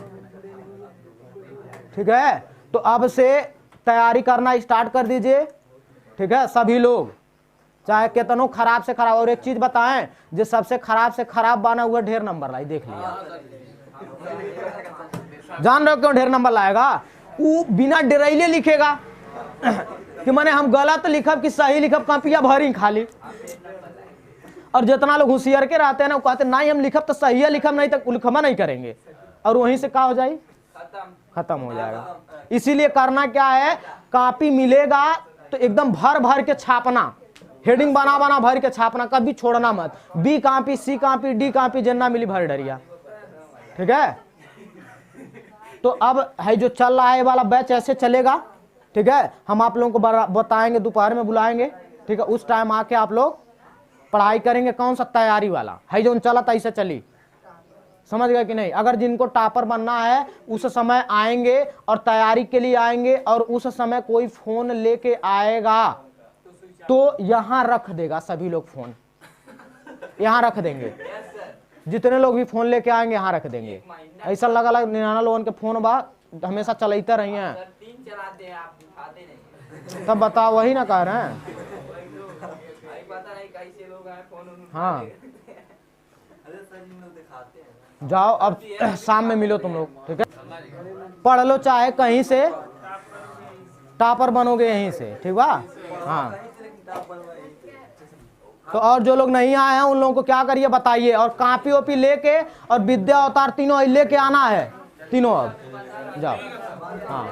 S1: ठीक है। तो अब से तैयारी करना स्टार्ट कर दीजिए, ठीक है सभी लोग, चाहे कितनों खराब से खराब। और एक चीज बताएं, जो सबसे खराब से खराब बना हुआ ढेर नंबर लाई, देख लिया। जान रहे हो क्यों ढेर नंबर लाएगा? वो बिना डरैले लिखेगा कि मैंने हम गलत लिखब कि सही लिखब, कॉपियां भरी खाली। और जितना लोग होशियार के रहते हैं ना, वो कहते नहीं हम लिखब तो सही है लिखब, नहीं तो लिखमा नहीं करेंगे, और वहीं से क्या हो जाए, खत्म हो जाएगा। इसीलिए करना क्या है, कॉपी मिलेगा तो एकदम भर भर के छापना, हेडिंग बना बना भर के छापना, कभी छोड़ना मत। बी कॉपी, सी कॉपी, डी कॉपी, जितना मिली भर डरिया, ठीक है। तो अब है जो चल रहा है वाला बैच ऐसे चलेगा, ठीक है। हम आप लोगों को बताएंगे, दोपहर में बुलाएंगे, ठीक है। उस टाइम आके आप लोग पढ़ाई करेंगे। कौन सा? तैयारी वाला है जो चला था, ऐसे चली, समझ गए कि नहीं? अगर जिनको टॉपर बनना है उस समय आएंगे और तैयारी के लिए आएंगे, और उस समय कोई फोन लेके आएगा तो यहां रख देगा, सभी लोग फोन यहां रख देंगे। जितने लोग भी फोन लेके आएंगे यहाँ रख देंगे। ऐसा लगा 99 लोगों के फोन बा हमेशा चलते रही हैं, तब बताओ, वही ना कह रहे हैं। हाँ जाओ अब शाम में मिलो तुम लोग, ठीक है। पढ़ लो, चाहे कहीं से टॉपर बनोगे यहीं से, ठीक बा। हाँ तो और जो लोग नहीं आए हैं उन लोगों को क्या करिए बताइए, और कॉपी ओपी लेके और विद्या अवतार तीनों लेके आना है, तीनों अब जाओ। हाँ